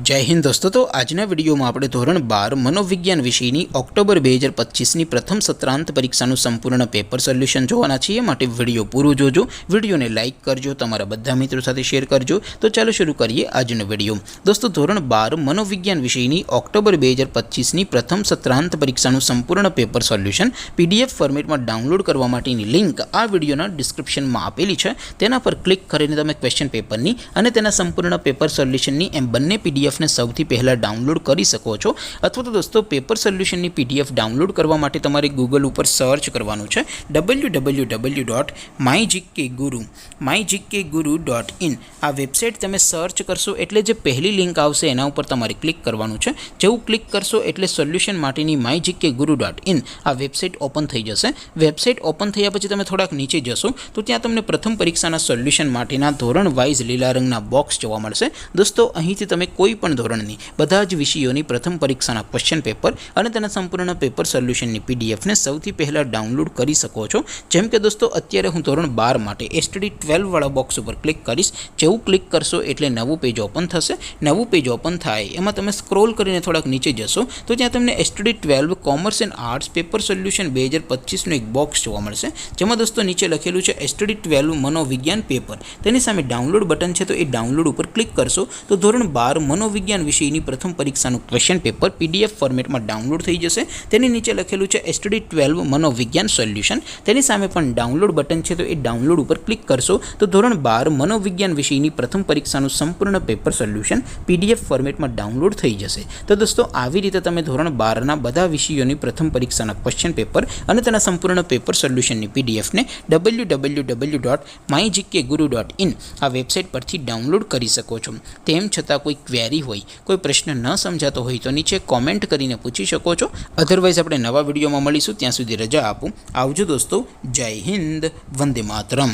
जय हिंद दोस्तों। तो आजना विडियो में આપણે ધોરણ 12 મનોવિજ્ઞાન વિષયની ઓક્ટોબર 2025ની પ્રથમ સત્રાંત પરીક્ષાનું સંપૂર્ણ પેપર સોલ્યુશન જોવાના છીએ। માટે વિડિયો પૂરો જોજો, વિડિયોને લાઈક કરજો, તમારા બધા મિત્રો સાથે શેર કરજો। તો ચાલો શરૂ કરીએ આજનો વિડિયો। દોસ્તો ધોરણ 12 મનોવિજ્ઞાન વિષયની ઓક્ટોબર 2025ની પ્રથમ સત્રાંત પરીક્ષાનું સંપૂર્ણ પેપર સોલ્યુશન પીડીએફ ફોર્મેટમાં ડાઉનલોડ કરવા માટેની લિંક આ વિડિયોના ડિસ્ક્રિપ્શનમાં આપેલી છે। તેના પર ક્લિક કરીને તમે ક્વેશ્ચન પેપરની અને તેના સંપૂર્ણ પેપર સોલ્યુશનની એમ બંને પીડીએફ ने સૌથી પહેલા ડાઉનલોડ કરી શકો છો। અથવા તો દોસ્તો પેપર સોલ્યુશનની પીડીએફ ડાઉનલોડ કરવા માટે તમારે ગૂગલ ઉપર સર્ચ કરવાનું છે www.mygkguru.in। આ વેબસાઇટ તમે સર્ચ કરશો એટલે જે પહેલી લિંક આવશે એના ઉપર તમારે ક્લિક કરવાનું છે। જેવું ક્લિક કરશો એટલે સોલ્યુશન માટેની mygkguru.in આ વેબસાઇટ ઓપન થઈ જશે। વેબસાઇટ ઓપન થયા પછી તમે થોડાક નીચે જશો તો ત્યાં તમને પ્રથમ પરીક્ષાના સોલ્યુશન માટેના ધોરણ વાઇઝ લીલા રંગના બોક્સ જોવા મળશે। દોસ્તો અહીંથી તમે કોઈ પણ ધોરણની બધા જ વિષયોની પ્રથમ પરીક્ષાના ક્વેશ્ચન પેપર અને તેના સંપૂર્ણ પેપર સોલ્યુશનની પીડીએફને સૌથી પહેલા ડાઉનલોડ કરી શકો છો। જેમ કે દોસ્તો અત્યારે હું ધોરણ 12 માટે એસટીડી 12 વાળા બોક્સ ઉપર ક્લિક કરીશ। જેવું ક્લિક કરશો એટલે નવું પેજ ઓપન થશે। નવું પેજ ઓપન થાય એમાં તમે સ્ક્રોલ કરીને થોડાક નીચે જશો તો ત્યાં તમને STD 12 commerce and arts paper solution 2025નું એક બોક્સ જોવા મળશે। જેમાં દોસ્તો નીચે લખેલું છે એસટીડી 12 મનોવિજ્ઞાન પેપર। તેની સામે ડાઉનલોડ બટન છે, તો એ ડાઉનલોડ ઉપર ક્લિક કરશો તો ધોરણ 12 મનોવિજ્ઞાન વિષયની પ્રથમ પરીક્ષાનું ક્વેશ્ચન પેપર પીડીએફ ફોર્મેટમાં ડાઉનલોડ થઈ જશે। તેની નીચે લખેલું છે એસટીડી 12 મનોવિજ્ઞાન સોલ્યુશન। તેની સામે પણ ડાઉનલોડ બટન છે, તો એ ડાઉનલોડ ઉપર ક્લિક કરશો તો ધોરણ 12 મનોવિજ્ઞાન વિષયની પ્રથમ પરીક્ષાનું સંપૂર્ણ પેપર સોલ્યુશન પીડીએફ ફોર્મેટમાં ડાઉનલોડ થઈ જશે। તો દોસ્તો આવી રીતે તમે ધોરણ 12ના બધા વિષયોની પ્રથમ પરીક્ષાના ક્વેશ્ચન પેપર અને તેના સંપૂર્ણ પેપર સોલ્યુશનની પીડીએફને www.mygkguru.in આ વેબસાઇટ પરથી ડાઉનલોડ કરી શકો છો। તેમ છતાં કોઈ ક્વેરી હોય, કોઈ પ્રશ્ન ન સમજાતો હોય તો નીચે કોમેન્ટ કરીને પૂછી શકો છો। અધરવાઇઝ આપણે નવા વિડીયોમાં મળીશું, ત્યાં સુધી રજા આપો। આવજો દોસ્તો, જય હિન્દ, વંદે માતરમ।